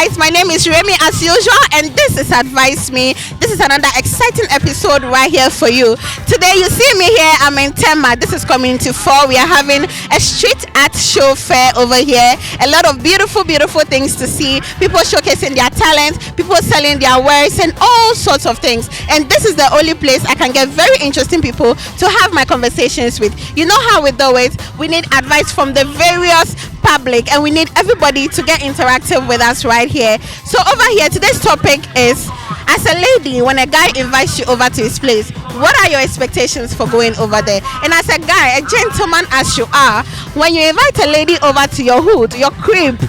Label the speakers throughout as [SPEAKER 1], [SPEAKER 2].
[SPEAKER 1] guys, my name is Remy as usual, and this is Advise Me. This is another exciting episode right here for you. Today you see me here, I'm in Tema. This is Community 4. We are having a street art show fair over here. A lot of beautiful things to see. People showcasing their talents, people selling their wares and all sorts of things. And this is the only place I can get very interesting people to have my conversations with. You know how we do it. We need advice from the various public, and we need everybody to get interactive with us right here. So over here, today's topic is, as a lady, when a guy invites you over to his place, what are your expectations for going over there? And as a guy, a gentleman as you are, when you invite a lady over to your hood, your crib,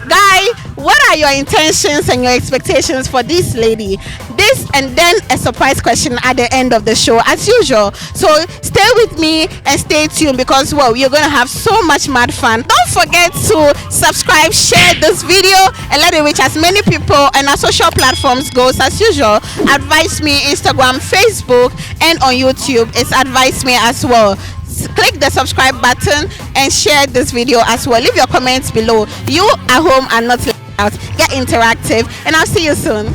[SPEAKER 1] guy, what are your intentions and your expectations for this lady? This and then a surprise question at the end of the show as usual. So stay with me and stay tuned because, well, you're going to have so much mad fun. Don't forget to subscribe, share this video and let it reach as many people on our social platforms goes as usual. Advise Me, Instagram, Facebook and on YouTube. It's Advise Me as well. Click the subscribe button and share this video as well. Leave your comments below. You at home are not left out. Get interactive and I'll see you soon.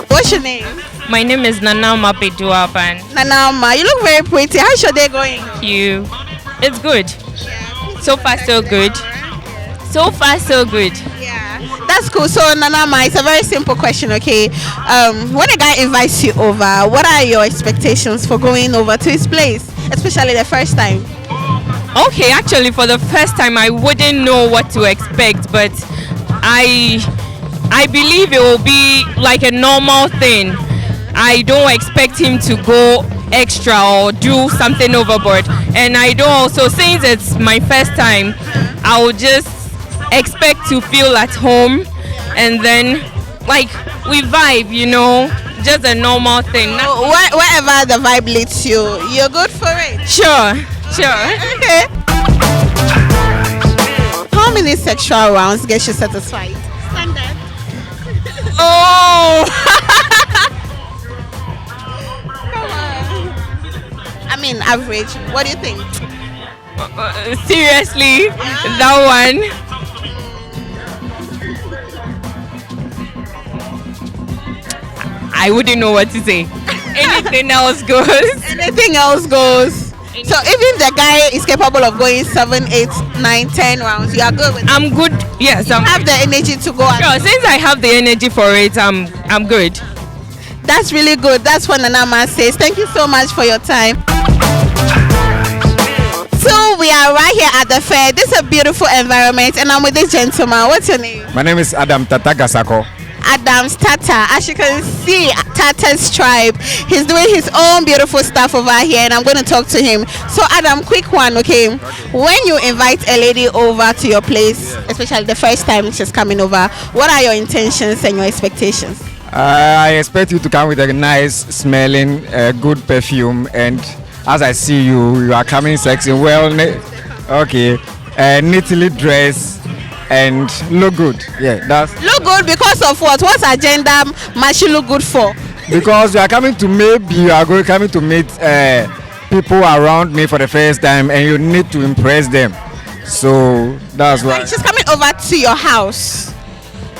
[SPEAKER 1] What's your name?
[SPEAKER 2] My name is Nanauma Peduapan.
[SPEAKER 1] Nanauma, you look very pretty. How's your day going?
[SPEAKER 2] Thank you. It's good. So far, so good. So far, so good.
[SPEAKER 1] Yeah, that's cool. So Nanauma, it's a very simple question, okay? When a guy invites you over, what are your expectations for going over to his place, especially the first time?
[SPEAKER 2] Okay, actually, for the first time, I wouldn't know what to expect, but I believe it will be like a normal thing. I don't expect him to go extra or do something overboard. And I don't also, since it's my first time, I will just expect to feel at home and then like we vibe, you know, just a normal thing.
[SPEAKER 1] Wherever the vibe leads you, you're good for it.
[SPEAKER 2] Sure.
[SPEAKER 1] Okay. How many sexual rounds get you satisfied? Standard.
[SPEAKER 2] Oh.
[SPEAKER 1] Come on. I mean, average. What do you think?
[SPEAKER 2] Seriously, that one. I wouldn't know what to say. Anything else goes.
[SPEAKER 1] Anything else goes. So even the guy is capable of going 7, 8, 9, 10 rounds, you are good with it?
[SPEAKER 2] I'm good. Yes, I
[SPEAKER 1] have the energy to go.
[SPEAKER 2] Sure, since I have the energy for it, I'm good.
[SPEAKER 1] That's really good. That's what Nanama says. Thank you so much for your time. So we are right here at the fair. This is a beautiful environment and I'm with this gentleman. What's your name?
[SPEAKER 3] My name is Adam Tatagasako.
[SPEAKER 1] Adam's Tata. As you can see, Tata's tribe. He's doing his own beautiful stuff over here and I'm going to talk to him. So Adam, quick one, okay? When you invite a lady over to your place, especially the first time she's coming over, what are your intentions and your expectations?
[SPEAKER 3] I expect you to come with a nice smelling, good perfume, and as I see you, you are coming sexy, well, okay, neatly dressed and look good. Yeah, that's
[SPEAKER 1] look good because of what? What agenda must she look good for?
[SPEAKER 3] Because you are coming to coming to meet people around me for the first time, and you need to impress them. So that's why
[SPEAKER 1] she's coming over to your house.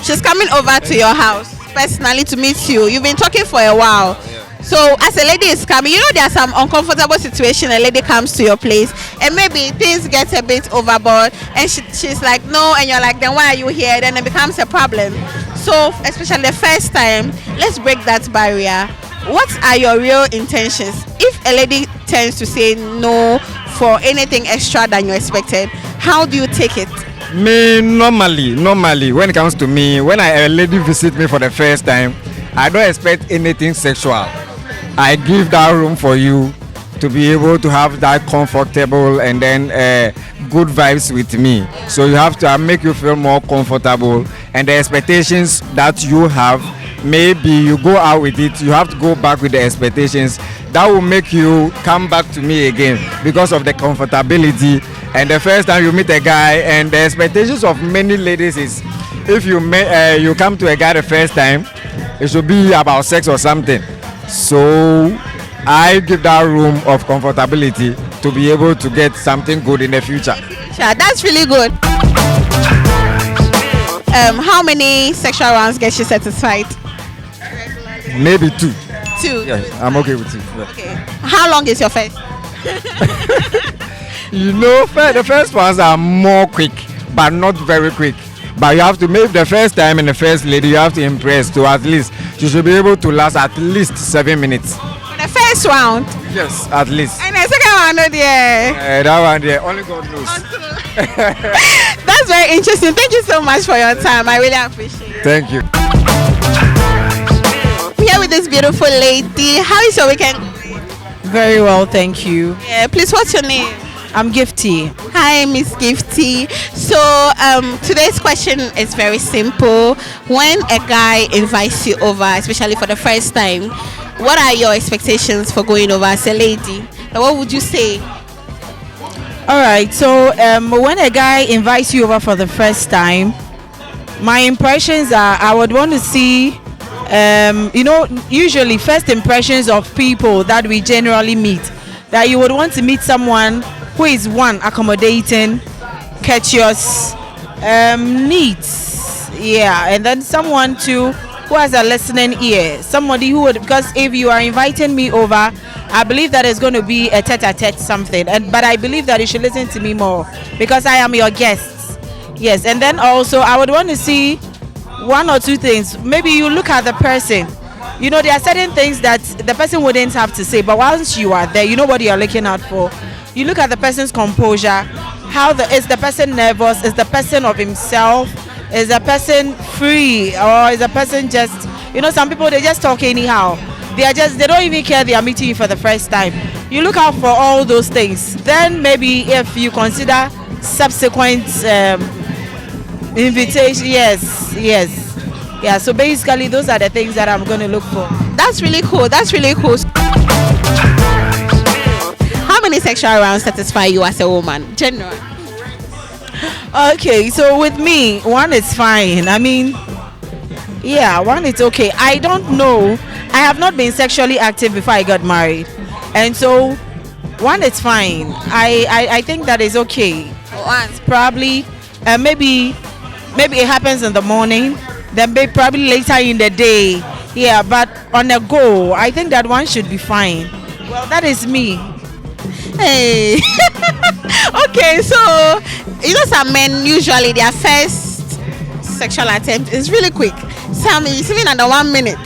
[SPEAKER 1] She's coming over to your house personally to meet you. You've been talking for a while. So as a lady is coming, you know there are some uncomfortable situation. A lady comes to your place and maybe things get a bit overboard and she's like no, and you're like then why are you here? Then it becomes a problem. So especially the first time, let's break that barrier. What are your real intentions? If a lady tends to say no for anything extra than you expected, how do you take it?
[SPEAKER 3] Me normally when it comes to me, when a lady visit me for the first time, I don't expect anything sexual. I give that room for you to be able to have that comfortable and then good vibes with me. So you have to make you feel more comfortable, and the expectations that you have, maybe you go out with it, you have to go back with the expectations. That will make you come back to me again because of the comfortability. And the first time you meet a guy, and the expectations of many ladies is if you come to a guy the first time, it should be about sex or something. So I give that room of comfortability to be able to get something good in the future.
[SPEAKER 1] Yeah, that's really good. How many sexual rounds get you satisfied?
[SPEAKER 3] Maybe 2.
[SPEAKER 1] 2.
[SPEAKER 3] Yeah, I'm okay with 2. Yeah.
[SPEAKER 1] Okay. How long is your first?
[SPEAKER 3] You know, the first ones are more quick, but not very quick. But you have to make the first time and the first lady, you have to impress. To at least, you should be able to last at least 7 minutes.
[SPEAKER 1] The first round?
[SPEAKER 3] Yes, at least.
[SPEAKER 1] And the second one, no, dear.
[SPEAKER 3] That one there, only God knows.
[SPEAKER 1] That's very interesting. Thank you so much for your time. I really appreciate it.
[SPEAKER 3] Thank you.
[SPEAKER 1] I'm here with this beautiful lady. How is your weekend going?
[SPEAKER 4] Very well, thank you.
[SPEAKER 1] Yeah, please, what's your name?
[SPEAKER 4] I'm Gifty.
[SPEAKER 1] Hi, Miss Gifty. So today's question is very simple. When a guy invites you over, especially for the first time, what are your expectations for going over as a lady? And what would you say?
[SPEAKER 4] All right, so when a guy invites you over for the first time, my impressions are I would want to see, usually first impressions of people that we generally meet, that you would want to meet someone who is one, accommodating, courteous, neat, yeah, and then someone too who has a listening ear, somebody who would, because if you are inviting me over, I believe that it's going to be a tete-a-tete something, but I believe that you should listen to me more because I am your guest. Yes, and then also I would want to see 1 or 2 things. Maybe you look at the person. You know, there are certain things that the person wouldn't have to say, but once you are there, you know what you are looking out for. You look at the person's composure. Is the person nervous? Is the person of himself? Is the person free? Or is the person just, some people, they just talk anyhow. They don't even care they are meeting you for the first time. You look out for all those things. Then maybe if you consider subsequent invitation, yes. Yeah, so basically those are the things that I'm going to look for.
[SPEAKER 1] That's really cool. How many sexual rounds satisfy you as a woman? General.
[SPEAKER 4] Okay, so with me, 1 is fine. I mean, yeah, 1 is okay. I don't know. I have not been sexually active before I got married. And so 1 is fine. I think that is okay. Once, probably, maybe it happens in the morning, then probably later in the day. Yeah, but on a go, I think that 1 should be fine. Well, that is me.
[SPEAKER 1] Hey. Okay, so some men usually their first sexual attempt is really quick. Some is even under 1 minute,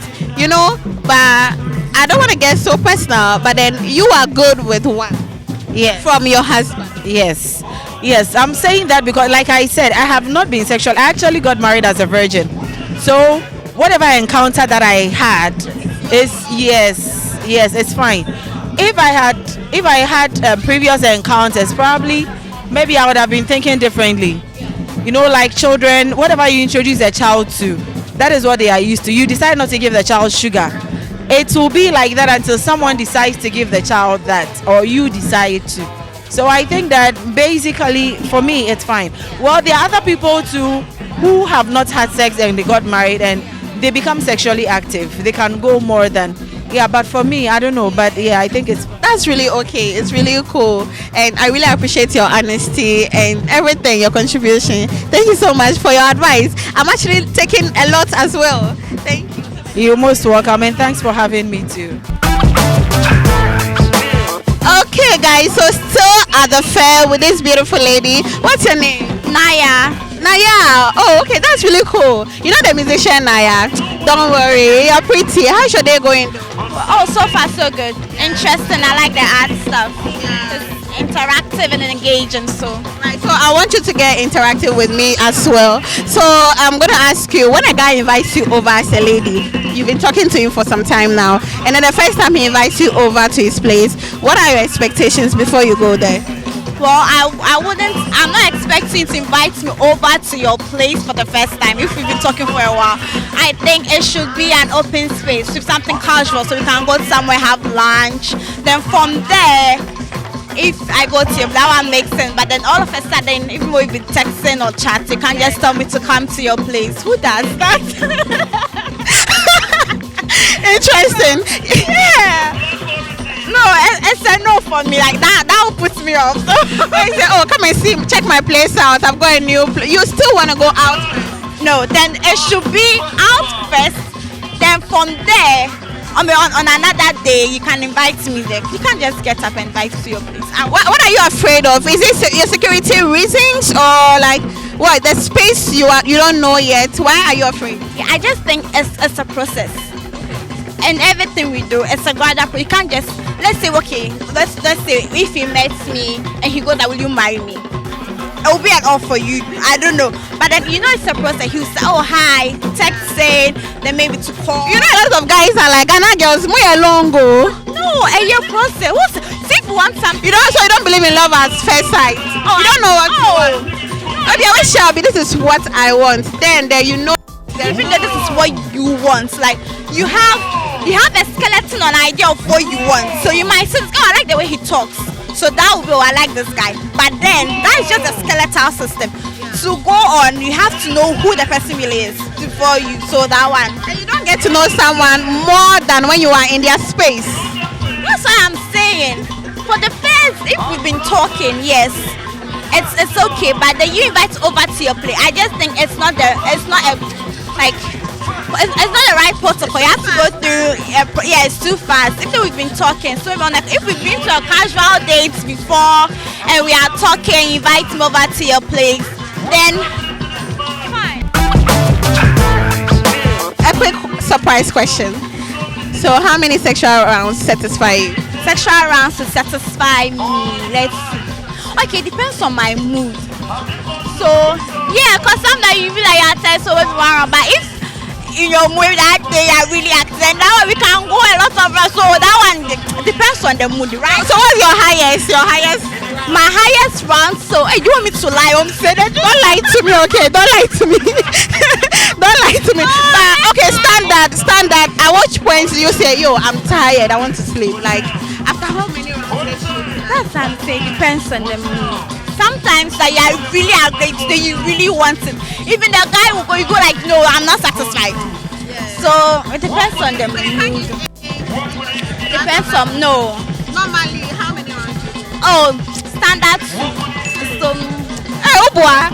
[SPEAKER 1] but I don't want to get so personal, but then you are good with 1.
[SPEAKER 4] Yes.
[SPEAKER 1] From your husband.
[SPEAKER 4] Yes, I'm saying that because like I said, I have not been sexual. I actually got married as a virgin. So whatever encounter that I had is yes, it's fine. If I had previous encounters, probably maybe I would have been thinking differently. Like children, whatever you introduce a child to, that is what they are used to. You decide not to give the child sugar. It will be like that until someone decides to give the child that, or you decide to. So I think that basically for me it's fine. Well, there are other people too who have not had sex and they got married and they become sexually active. They can go more than, but for me, I don't know. But yeah, I think
[SPEAKER 1] that's really okay. It's really cool. And I really appreciate your honesty and everything, your contribution. Thank you so much for your advice. I'm actually taking a lot as well. Thank you.
[SPEAKER 4] You're most welcome and thanks for having me too.
[SPEAKER 1] Okay guys, so still at the fair with this beautiful lady. What's your name?
[SPEAKER 5] Naya.
[SPEAKER 1] Oh, okay, that's really cool. You know the musician Naya? Don't worry, you're pretty. How's your day going?
[SPEAKER 5] Oh, so far so good. Interesting. I like the art stuff. It's interactive and engaging. So
[SPEAKER 1] I want you to get interactive with me as well. So I'm gonna ask you, when a guy invites you over as a lady, you've been talking to him for some time now, and then the first time he invites you over to his place, what are your expectations before you go there?
[SPEAKER 5] Well, I'm not expecting to invite me over to your place for the first time if we've been talking for a while. I think it should be an open space with something casual so we can go somewhere, have lunch. Then from there, if I go to you, that one makes sense. But then all of a sudden, even though we've been texting or chatting, you can't just tell me to come to your place. Who does that?
[SPEAKER 1] Interesting.
[SPEAKER 5] Yeah. No, it's a no for me. Like that
[SPEAKER 1] puts me off. So I say, oh, come and see, check my place out. I've got a new place. You still want to go out?
[SPEAKER 5] No, then it should be out first. Then from there, on another day, you can invite me there. You can't just get up and invite to your place.
[SPEAKER 1] And what are you afraid of? Is it your security reasons or like what the space you don't know yet? Why are you afraid?
[SPEAKER 5] Yeah, I just think it's a process. And everything we do, it's a gradual. You can't just let's say if he met me and he goes, "Will you marry me?" It will be an all for you. I don't know, but then it's a process. He'll say, "Oh hi," texting, then maybe to call.
[SPEAKER 1] A lot of guys are like, "Ghana girls, more long go."
[SPEAKER 5] No, a year process. See if you want something.
[SPEAKER 1] So you don't believe in love at first sight.
[SPEAKER 5] Oh,
[SPEAKER 1] you don't know what you want. Maybe I wish Shelby, this is what I want. Then even
[SPEAKER 5] that this is what you want, like you have a skeleton on idea of what you want. So you might say, "Oh, I like the way he talks." So that will be, I like this guy. But then that is just a skeletal system. To go on, you have to know who the person really is before you. So that one.
[SPEAKER 1] And you don't get to know someone more than when you are in their space.
[SPEAKER 5] That's what I'm saying. For the first, if we've been talking, yes, it's okay. But then you invite over to your place. I just think it's not the right protocol. You have to go through. It's too fast. If we've been talking, so if we've been to a casual date before and we are talking, invite him over to your place, then fine.
[SPEAKER 1] A quick surprise question. So, how many sexual rounds satisfy you?
[SPEAKER 5] Sexual rounds to satisfy me. Let's see. Okay, depends on my mood. So yeah, cause sometimes you feel like you're tired, so everyone round. But if in your mood that day I really accident, that one we can go a lot of rounds. So that one depends on the mood, right?
[SPEAKER 1] So what's your highest?
[SPEAKER 5] My highest round. So hey, you want me to lie? Say that.
[SPEAKER 1] Don't lie to me, okay? Don't lie to me. Don't lie to me. But okay, standard. At which point do you say, "Yo, I'm tired. I want to sleep"? Like after how many rounds?
[SPEAKER 5] That's what I'm saying. Depends on the mood. Sometimes that you are really angry today, you really want it. Even the guy will go, you go like, "No, I'm not satisfied." Yeah. So it depends on the mood. Depends on
[SPEAKER 1] Normally, how many rounds?
[SPEAKER 5] Oh, standard. So
[SPEAKER 1] oh boy.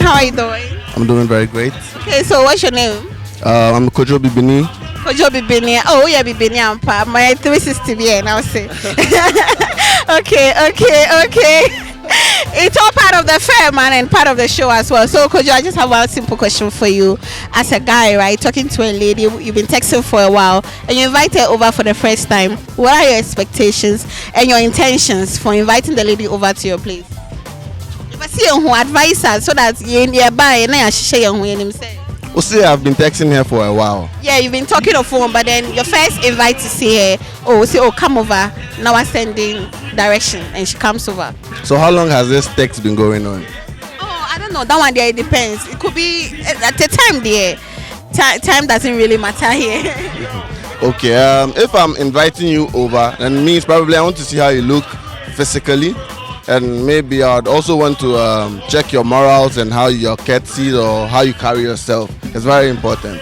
[SPEAKER 1] How are you doing?
[SPEAKER 6] I'm doing very great.
[SPEAKER 1] Okay, so what's your name?
[SPEAKER 6] I'm Kojo Bibini.
[SPEAKER 1] Kojo Bibini. Oh yeah, Bibini Ampa. My 360 bien, I'll say. Okay. It's all part of the fair, man, and part of the show as well. So, Kojo, I just have one simple question for you. As a guy, right, talking to a lady, you've been texting for a while, and you invite her over for the first time. What are your expectations and your intentions for inviting the lady over to your place? If I see you who advise her so that you're nearby, and I share your himself.
[SPEAKER 6] Well, see, I've been texting her for a while.
[SPEAKER 1] Yeah, you've been talking on phone, but then your first invite to see her, come over. Now I'm sending direction, and she comes over.
[SPEAKER 6] So how long has this text been going on?
[SPEAKER 1] Oh, I don't know. That one there, it depends. It could be at the time there. Time doesn't really matter here.
[SPEAKER 6] Okay, if I'm inviting you over, then means probably I want to see how you look physically. And maybe I'd also want to check your morals and how your courtesy or how you carry yourself. It's very important.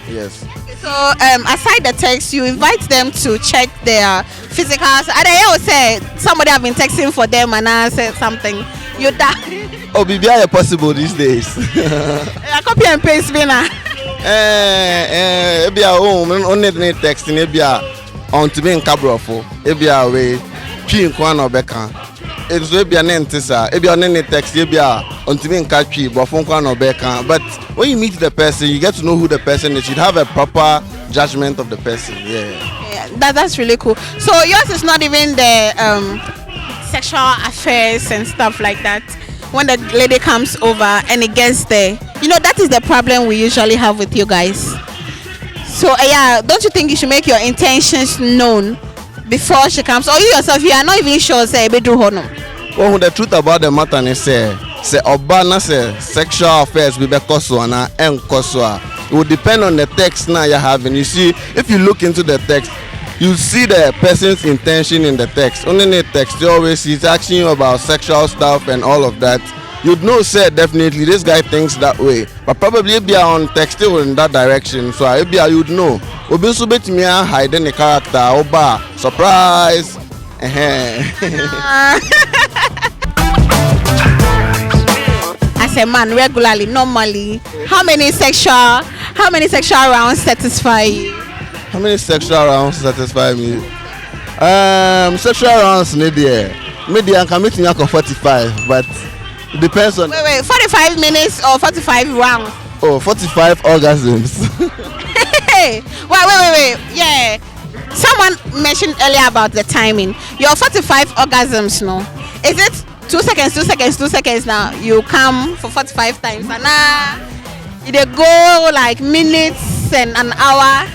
[SPEAKER 6] Yes.
[SPEAKER 1] So aside the text, you invite them to check their physicals. I would say somebody have been texting for them and I said something. You die.
[SPEAKER 6] Oh, BBI possible these days.
[SPEAKER 1] Copy and paste me now.
[SPEAKER 6] Ebia only texting ebia on to be in Cabrofo. Ebia way chin kwana obeka. It's ebia nentisa. Ebia only text ebia on to be in Kachi but phone kwana obeka. But when you meet the person, you get to know who the person is. You have a proper judgment of the person. Yeah,
[SPEAKER 1] that's really cool. So yours is not even the sexual affairs and stuff like that. When the lady comes over and it gets there, that is the problem we usually have with you guys. So don't you think you should make your intentions known before she comes, or you yourself, you are not even sure say bedroom honor?
[SPEAKER 6] Well, the truth about the matter is say obana say sexual affairs be because na enkoso. It will depend on the text now you're having. You see, if you look into the text, you see the person's intention in the text. Only in the text, you always he's asking you about sexual stuff and all of that. you'd know said definitely this guy thinks that way. But probably if you are on text in that direction, so if you'd know. Obi so bet me hiding the character. Oba surprise.
[SPEAKER 1] As a man, regularly, normally, how many sexual rounds satisfy you?
[SPEAKER 6] How many sexual rounds satisfy me? Sexual rounds maybe I can meet you 45, but it depends on.
[SPEAKER 1] Wait, 45 minutes or 45 rounds?
[SPEAKER 6] Oh, 45 orgasms.
[SPEAKER 1] Wait. Yeah. Someone mentioned earlier about the timing. Your 45 orgasms, no? Is it 2 seconds now? You come for 45 times. And they go like minutes and an hour.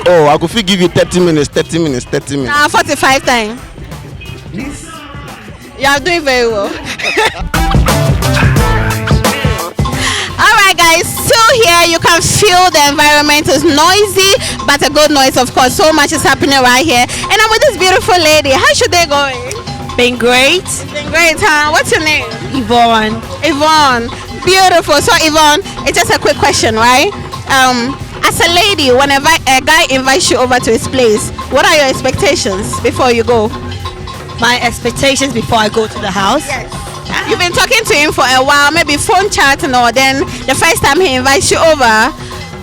[SPEAKER 6] Oh, I could give you 30 minutes.
[SPEAKER 1] 45 times. You are doing very well. Alright guys, still here. You can feel the environment is noisy, but a good noise of course. So much is happening right here. And I'm with this beautiful lady. How should they going?
[SPEAKER 4] Been great.
[SPEAKER 1] Been great, huh? What's your name?
[SPEAKER 4] Yvonne.
[SPEAKER 1] Yvonne. Beautiful. So Yvonne, it's just a quick question, right? As a lady, whenever a guy invites you over to his place, what are your expectations before you go?
[SPEAKER 4] My expectations before I go to the house?
[SPEAKER 1] Yes. You've been talking to him for a while, maybe phone chatting, or then the first time he invites you over.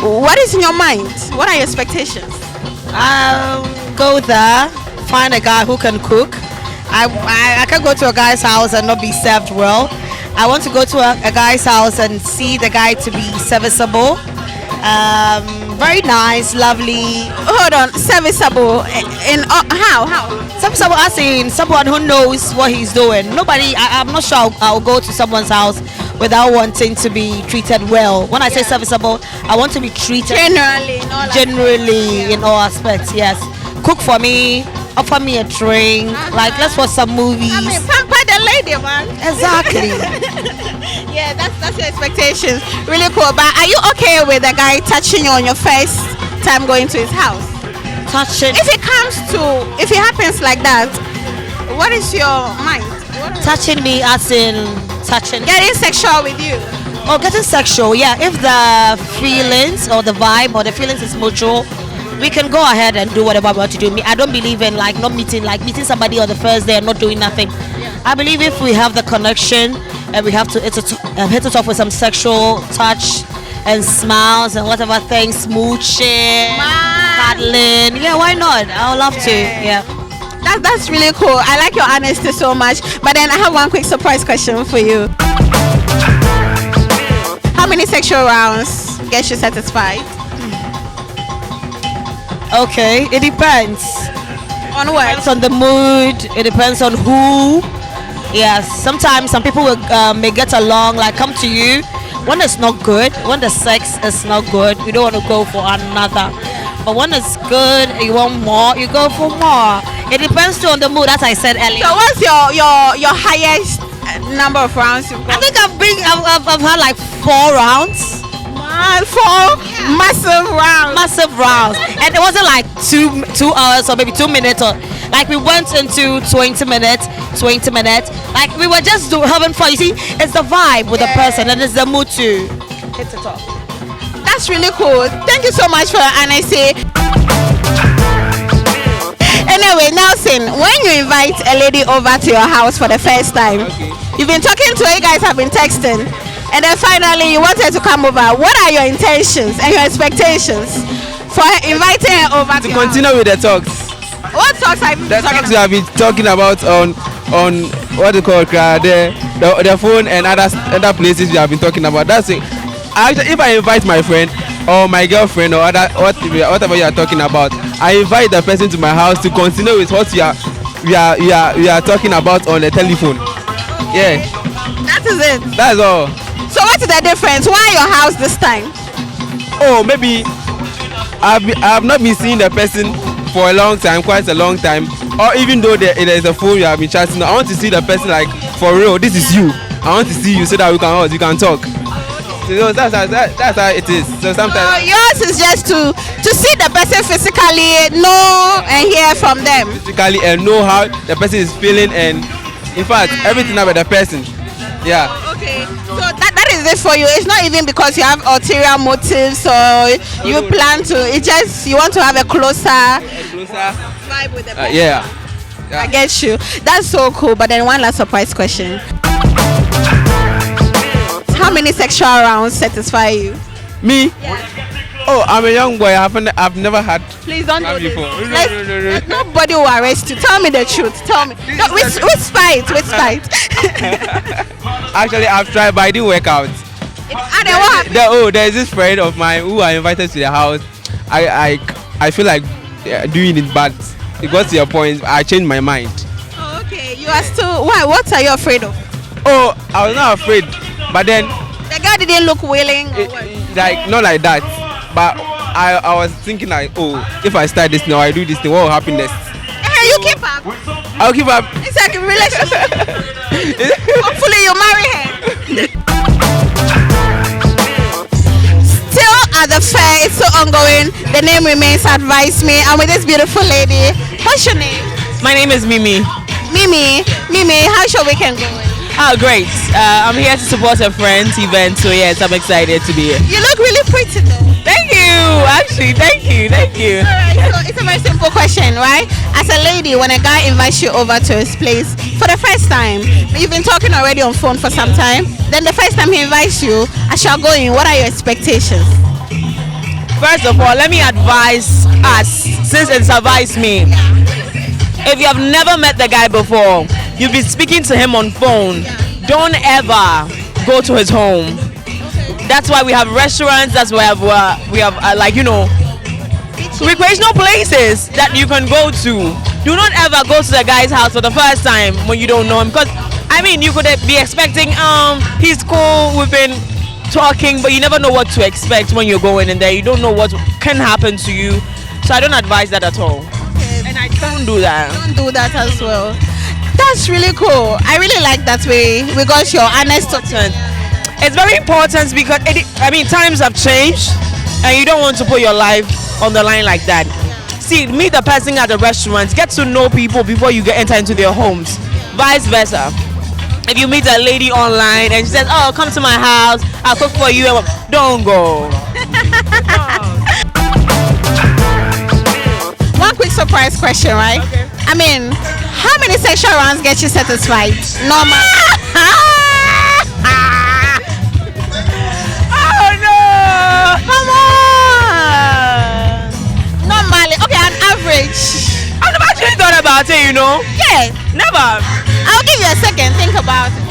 [SPEAKER 1] What is in your mind? What are your expectations?
[SPEAKER 4] Go there, find a guy who can cook. I can go to a guy's house and not be served well. I want to go to a guy's house and see the guy to be serviceable. Very nice, lovely.
[SPEAKER 1] Hold on, serviceable. How?
[SPEAKER 4] Serviceable as in someone who knows what he's doing. I'm not sure I'll go to someone's house without wanting to be treated well. When I say serviceable, I want to be treated generally in all aspects. Yes, cook for me, offer me a drink, like let's watch some movies.
[SPEAKER 1] I mean, pamper the lady, man.
[SPEAKER 4] Exactly.
[SPEAKER 1] Yeah, that's your expectations. Really cool. But are you okay with a guy touching you on your first time going to his house?
[SPEAKER 4] Touching.
[SPEAKER 1] If it happens like that, what is your mind?
[SPEAKER 4] Touching me as in touching.
[SPEAKER 1] Getting sexual with you.
[SPEAKER 4] Oh, getting sexual, yeah. If the feelings or the vibe or the feelings is mutual, we can go ahead and do whatever we want to do. I don't believe in meeting somebody on the first day and not doing nothing. I believe if we have the connection and we have to hit it off with some sexual touch and smiles and whatever things, smooching, cuddling. Yeah, why not? I would love to. Yeah.
[SPEAKER 1] That's really cool. I like your honesty so much. But then I have one quick surprise question for you. How many sexual rounds gets you satisfied?
[SPEAKER 4] Okay, it depends.
[SPEAKER 1] On what?
[SPEAKER 4] It depends on the mood. It depends on who. Yes, sometimes some people will, may get along, like come to you. When it's not good, when the sex is not good, you don't want to go for another. But when it's good, you want more, you go for more. It depends too on the mood, as I said earlier.
[SPEAKER 1] So what's your highest number of rounds you've got?
[SPEAKER 4] I think I've had like 4 rounds.
[SPEAKER 1] Man, 4 massive rounds.
[SPEAKER 4] And it wasn't like 2 hours or maybe 2 minutes, or like we went into 20 minutes. Like we were just having fun. You see, it's the vibe with the person and it's the mood to hit it off.
[SPEAKER 1] That's really cool. Thank you so much for your honesty. Anyway, Nelson, when you invite a lady over to your house for the first time, you've been talking to her, you guys have been texting, and then finally you wanted to come over. What are your intentions and your expectations for inviting her over to
[SPEAKER 7] continue with the talks?
[SPEAKER 1] What talks have you been talking about?
[SPEAKER 7] We have been talking about on what they call the phone and other places we have been talking about. That's it. Actually, if I invite my friend or my girlfriend or whatever you are talking about, I invite the person to my house to continue with what we are talking about on the telephone. Yeah.
[SPEAKER 1] That is it.
[SPEAKER 7] That's all.
[SPEAKER 1] So what is the difference? Why your house this time?
[SPEAKER 7] Oh, maybe I have not been seeing the person for a long time, quite a long time. Or even though there is a phone you have been chatting, I want to see the person like for real. This is you. I want to see you so that we can talk. So that's how it is. So sometimes
[SPEAKER 1] yours is just to see the person physically, know and hear from them.
[SPEAKER 7] Physically and know how the person is feeling, and in fact everything about the person. Yeah.
[SPEAKER 1] Okay, so that is it for you. It's not even because you have ulterior motives or you plan to. It's just you want to have a closer vibe with the person.
[SPEAKER 7] Yeah.
[SPEAKER 1] I get you. That's so cool. But then one last surprise question: how many sexual rounds satisfy you?
[SPEAKER 7] Me? Oh, I'm a young boy. I've never had.
[SPEAKER 1] Please don't do this.
[SPEAKER 7] before.
[SPEAKER 1] Nobody will arrest you. Tell me the truth. Tell me. No, with spite. With spite.
[SPEAKER 7] Actually, I've tried, but I didn't work out.
[SPEAKER 1] And then what happened?
[SPEAKER 7] There's this friend of mine who I invited to the house. I feel like doing it, but it got to a point. I changed my mind.
[SPEAKER 1] Oh, okay. You are still. Why? What are you afraid of?
[SPEAKER 7] Oh, I was not afraid, but then
[SPEAKER 1] The guy didn't look willing. Or what?
[SPEAKER 7] like not like that. But I was thinking like, oh, if I start this now, I do this thing, what will happen next?
[SPEAKER 1] Hey, you keep up.
[SPEAKER 7] I'll keep up.
[SPEAKER 1] It's like a relationship. Hopefully you marry her. Still at the fair, it's still ongoing. The name remains Advise Me. I'm with this beautiful lady. What's your name?
[SPEAKER 8] My name is Mimi.
[SPEAKER 1] Mimi, how's your weekend going?
[SPEAKER 8] Oh, great. I'm here to support a friend's event, so yes, I'm excited to be here.
[SPEAKER 1] You look really pretty though.
[SPEAKER 8] Thank you. Actually, thank you.
[SPEAKER 1] Alright, so it's a very simple question, right? As a lady, when a guy invites you over to his place for the first time, you've been talking already on phone for some time, then the first time he invites you, as you're going, what are your expectations?
[SPEAKER 8] First of all, let me advise us, since it's Advise Me. If you have never met the guy before, you've been speaking to him on phone, don't ever go to his home. That's why we have restaurants, that's why we have recreational places that you can go to. Do not ever go to the guy's house for the first time when you don't know him, because you could be expecting he's cool, we've been talking, but you never know what to expect when you're going in there. You don't know what can happen to you, so I don't advise that at all. And I don't do that.
[SPEAKER 1] Don't do that as well. That's really cool. I really like that way. We got your honest opinion.
[SPEAKER 8] It's very important because times have changed, and you don't want to put your life on the line like that. See, meet the person at the restaurant, get to know people before you enter into their homes. Vice versa. If you meet a lady online and she says, "Oh, come to my house, I'll cook for you," don't go.
[SPEAKER 1] One quick surprise question, right?
[SPEAKER 8] Okay.
[SPEAKER 1] How many sexual rounds get you satisfied? Normal.
[SPEAKER 8] Oh no!
[SPEAKER 1] Come on. Normally, okay, an average.
[SPEAKER 8] I've never actually thought about it,
[SPEAKER 1] Yeah.
[SPEAKER 8] Never.
[SPEAKER 1] I'll give you a second. Think about it.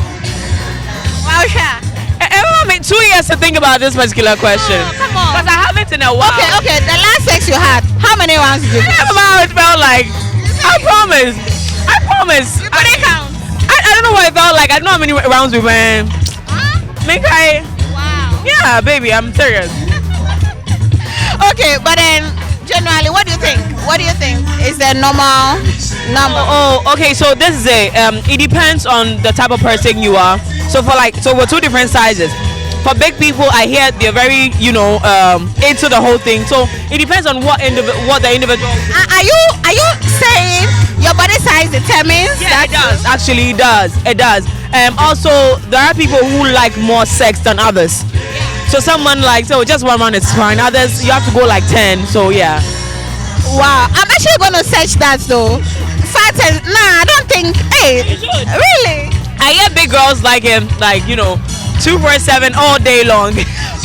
[SPEAKER 1] Wow, sure.
[SPEAKER 8] 2 years to think about this particular question.
[SPEAKER 1] Oh, come on.
[SPEAKER 8] Because I haven't in a while.
[SPEAKER 1] Okay. The last sex you had, how many rounds did you
[SPEAKER 8] I
[SPEAKER 1] do?
[SPEAKER 8] never know how it felt like. I promise.
[SPEAKER 1] You put it count.
[SPEAKER 8] I don't know what it felt like. I don't know how many rounds we went.
[SPEAKER 1] Wow.
[SPEAKER 8] Yeah, baby, I'm serious.
[SPEAKER 1] Okay, but then generally, what do you think? Is the normal number?
[SPEAKER 8] Oh, okay. So this is it depends on the type of person you are. So we're two different sizes. For big people, I hear they're very, into the whole thing. So it depends on what the individual.
[SPEAKER 1] Are you saying your body size determines?
[SPEAKER 8] Yeah, it does. Actually, it does. Also, there are people who like more sex than others. So someone just one round is fine. Others, you have to go like 10. So yeah.
[SPEAKER 1] Wow, I'm actually gonna search that though. Fat and I don't think. Hey, really?
[SPEAKER 8] I hear big girls like him, 247 all day long.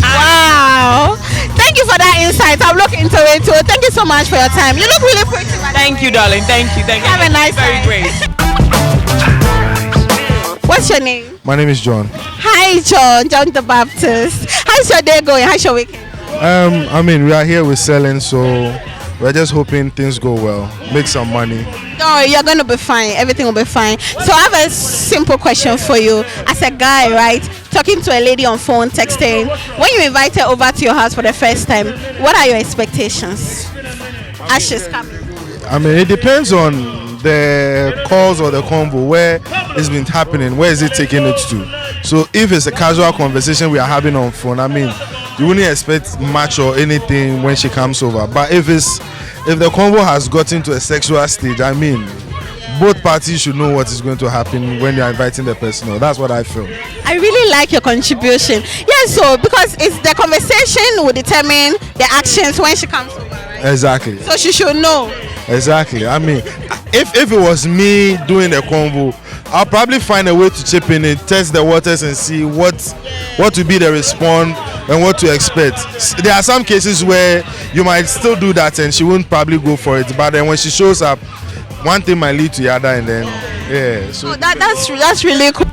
[SPEAKER 1] Wow. Thank you for that insight. I'll look into it too. Thank you so much for your time. You look really pretty.
[SPEAKER 8] Thank you, darling. Thank you.
[SPEAKER 1] Have a nice
[SPEAKER 8] Very
[SPEAKER 1] time.
[SPEAKER 8] great.
[SPEAKER 1] What's your name?
[SPEAKER 9] My name is John.
[SPEAKER 1] Hi, John the Baptist. How's your day going? How's your weekend?
[SPEAKER 9] We are here with selling, so we're just hoping things go well, make some money.
[SPEAKER 1] Don't worry, you're gonna be fine. Everything will be fine. So I have a simple question for you. As a guy, right, talking to a lady on phone, texting, when you invite her over to your house for the first time, what are your expectations as she's coming?
[SPEAKER 9] It depends on the calls or the convo, where it's been happening, where is it taking it to. So if it's a casual conversation we are having on phone, you wouldn't expect much or anything when she comes over. But if the convo has gotten to a sexual stage, both parties should know what is going to happen when you're inviting the person. That's what I feel.
[SPEAKER 1] I really like your contribution. Yes, so because it's the conversation will determine the actions when she comes over, right?
[SPEAKER 9] Exactly.
[SPEAKER 1] So she should know.
[SPEAKER 9] Exactly. I mean, if it was me doing the convo, I'll probably find a way to chip in it, test the waters, and see what will be the response and what to expect. There are some cases where you might still do that and she won't probably go for it, but then when she shows up, one thing might lead to the other, and then So
[SPEAKER 1] that's really cool.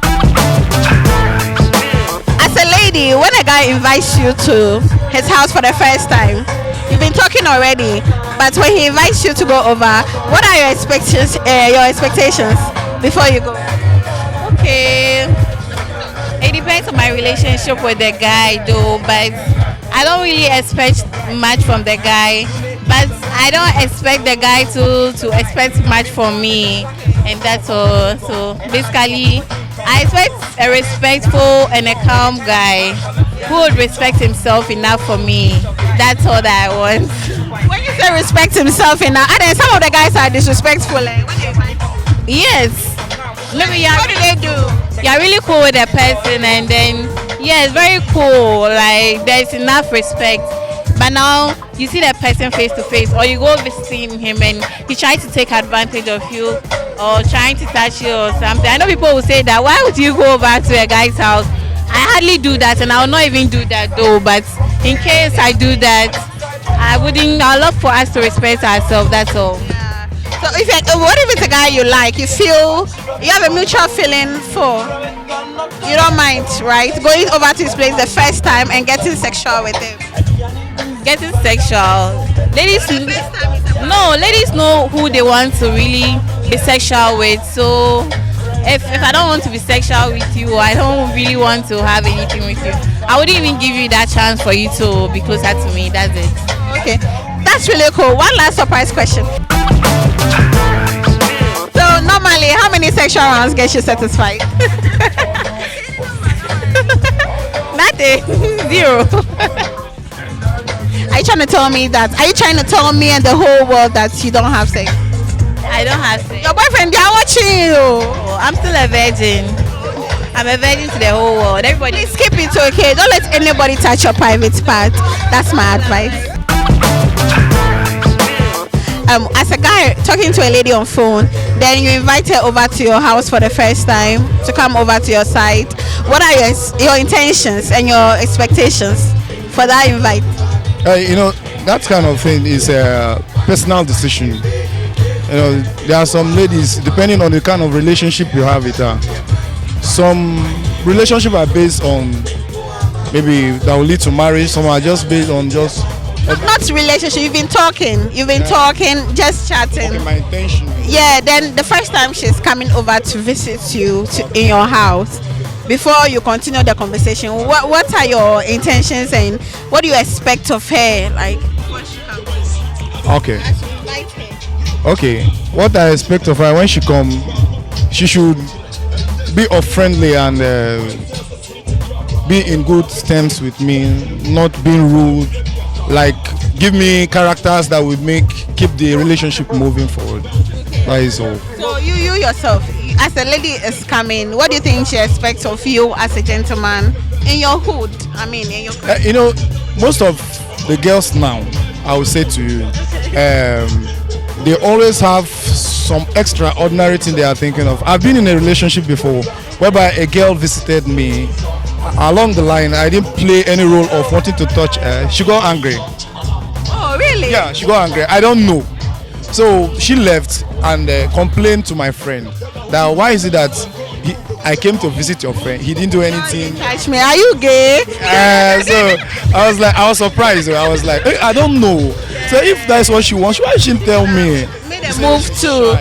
[SPEAKER 1] As a lady, when a guy invites you to his house for the first time, you've been talking already, but when he invites you to go over, what are your expectations? Before you go?
[SPEAKER 10] Okay, it depends on my relationship with the guy though, but I don't really expect much from the guy, but I don't expect the guy to expect much from me, and that's all. So basically I expect a respectful and a calm guy who would respect himself enough for me. That's all that I want.
[SPEAKER 1] When you say respect himself enough, and then some of the guys are disrespectful.
[SPEAKER 10] Yes. Maybe
[SPEAKER 1] what do they do?
[SPEAKER 10] You're really cool with the person, and then it's very cool. Like there's enough respect. But now you see that person face to face, or you go visiting him and he tries to take advantage of you, or trying to touch you or something. I know people will say that. Why would you go back to a guy's house? I hardly do that, and I'll not even do that though. But in case I do that, I love for us to respect ourselves. That's all.
[SPEAKER 1] So what if it's a guy you like, you feel you have a mutual feeling for, you don't mind, right? Going over to his place the first time and getting sexual with him.
[SPEAKER 10] Getting sexual. Ladies know who they want to really be sexual with. So if I don't want to be sexual with you, I don't really want to have anything with you, I wouldn't even give you that chance for you to be closer to me. That's it.
[SPEAKER 1] Okay, that's really cool. One last surprise question. So normally, how many sexual rounds get you satisfied?
[SPEAKER 10] Nothing. 0.
[SPEAKER 1] Are you trying to tell me that? Are you trying to tell me and the whole world that you don't have sex?
[SPEAKER 10] I don't have sex.
[SPEAKER 1] Your boyfriend, they are watching you.
[SPEAKER 10] Oh, I'm still a virgin. I'm a virgin to the whole world. Everybody,
[SPEAKER 1] please keep it okay. Don't let anybody touch your private part. That's my advice. As a guy talking to a lady on phone, then you invite her over to your house for the first time to come over to your side. What are your intentions and your expectations for that invite?
[SPEAKER 11] That kind of thing is a personal decision. There are some ladies, depending on the kind of relationship you have with her. Some relationships are based on maybe that will lead to marriage. Some are just based on just.
[SPEAKER 1] Not relationship. You've been talking, just chatting.
[SPEAKER 11] Okay, my intention.
[SPEAKER 1] Yeah. Then the first time she's coming over to visit you in your house, before you continue the conversation, what are your intentions and what do you expect of her? Like.
[SPEAKER 11] Okay. Okay. What I expect of her when she come, she should be friendly and be in good terms with me, not being rude. Like give me characters that would keep the relationship moving forward. That is all.
[SPEAKER 1] So you yourself, as a lady is coming, what do you think she expects of you as a gentleman in your hood? I mean, in your
[SPEAKER 11] most of the girls now, I would say to you, they always have some extraordinary thing they are thinking of. I've been in a relationship before whereby a girl visited me. Along the line, I didn't play any role of wanting to touch her. She got angry.
[SPEAKER 1] Oh, really?
[SPEAKER 11] Yeah, she got angry. I don't know. So she left and complained to my friend that why is it that I came to visit your friend, he didn't do anything.
[SPEAKER 1] Touch me, are you gay?
[SPEAKER 11] So I was surprised. I was like, hey, I don't know. So if that's what she wants, why she didn't tell me?
[SPEAKER 1] Made a move too.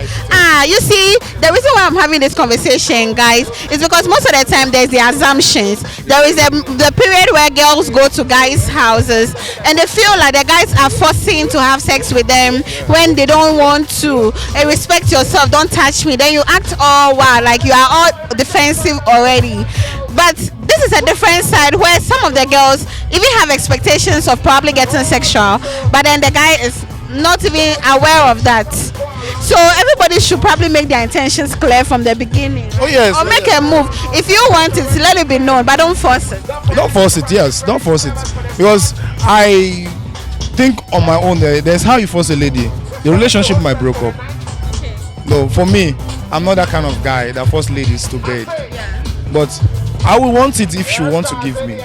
[SPEAKER 1] You see, the reason why I'm having this conversation, guys, is because most of the time there's the assumptions. There is the period where girls go to guys' houses and they feel like the guys are forcing to have sex with them when they don't want to. Respect yourself, don't touch me. Then you act all wild, like you are all defensive already. But this is a different side where some of the girls even have expectations of probably getting sexual, but then the guy is not even aware of that. So everybody should probably make their intentions clear from the beginning.
[SPEAKER 11] Oh yes.
[SPEAKER 1] Or make a move. If you want it, let it be known, but don't force it.
[SPEAKER 11] Don't force it. Yes, don't force it. Because I think on my own, there's how you force a lady. The relationship might break up. No, for me, I'm not that kind of guy that force ladies to bed. But I will want it if she wants to give me,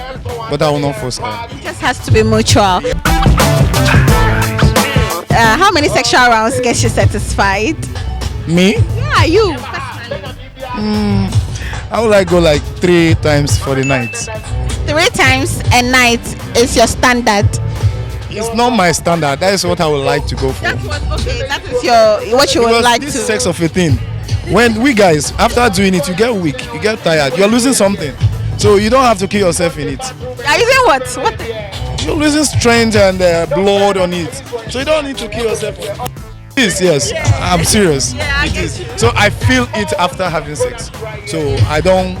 [SPEAKER 11] but I will not force her.
[SPEAKER 1] It just has to be mutual. How many sexual rounds get you satisfied?
[SPEAKER 11] Me?
[SPEAKER 1] Yeah, you.
[SPEAKER 11] I would like go like 3 times for the night.
[SPEAKER 1] 3 times a night is your standard.
[SPEAKER 11] It's not my standard. That is what I would like to go for.
[SPEAKER 1] That's what. Okay, that is your what you would
[SPEAKER 11] Because
[SPEAKER 1] like
[SPEAKER 11] this
[SPEAKER 1] to.
[SPEAKER 11] sex of a thing. When we guys, after doing it, you get weak, you get tired, you're losing something. So you don't have to kill yourself in it.
[SPEAKER 1] Are you saying what? What?
[SPEAKER 11] You're losing strength and blood on it. So you don't need to kill yourself. Yes, I'm serious. It is. So I feel it after having sex. So I don't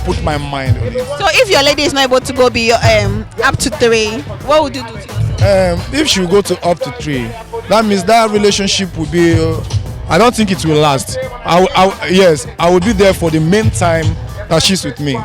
[SPEAKER 11] put my mind on it.
[SPEAKER 1] So if your lady is not able to go be up to 3, what would you do to yourself?
[SPEAKER 11] If she will go to up to 3, that means that relationship will be. I don't think it will last. Yes, I will be there for the main time that she's with me.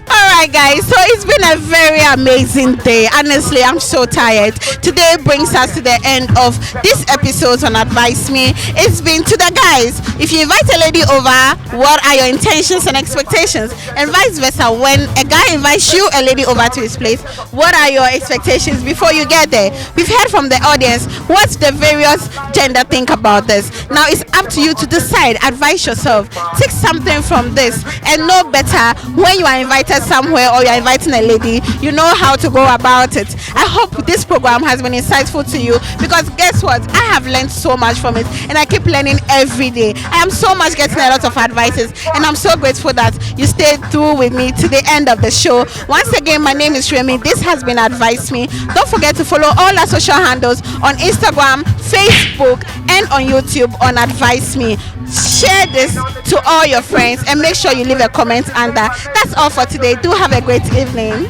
[SPEAKER 1] Alright guys, so it's been a very amazing day. Honestly, I'm so tired. Today brings us to the end of this episode on Advise Me. It's been to the guys. If you invite a lady over, what are your intentions and expectations? And vice versa, when a guy invites you, a lady over to his place, what are your expectations before you get there? We've heard from the audience what the various gender think about this. Now it's up to you to decide. Advise yourself. Take something from this and know better when you are invited somewhere or you're inviting a lady, you know how to go about it. I hope this program has been insightful to you, because guess what, I have learned so much from it and I keep learning every day. I am so much getting a lot of advices and I'm so grateful that you stayed through with me to the end of the show. Once again, my name is Remy. This has been Advise Me. Don't forget to follow all our social handles on Instagram, Facebook and on YouTube on Advise Me. Share this to all your friends and make sure you leave a comment under. That's all for today. Do have a great evening.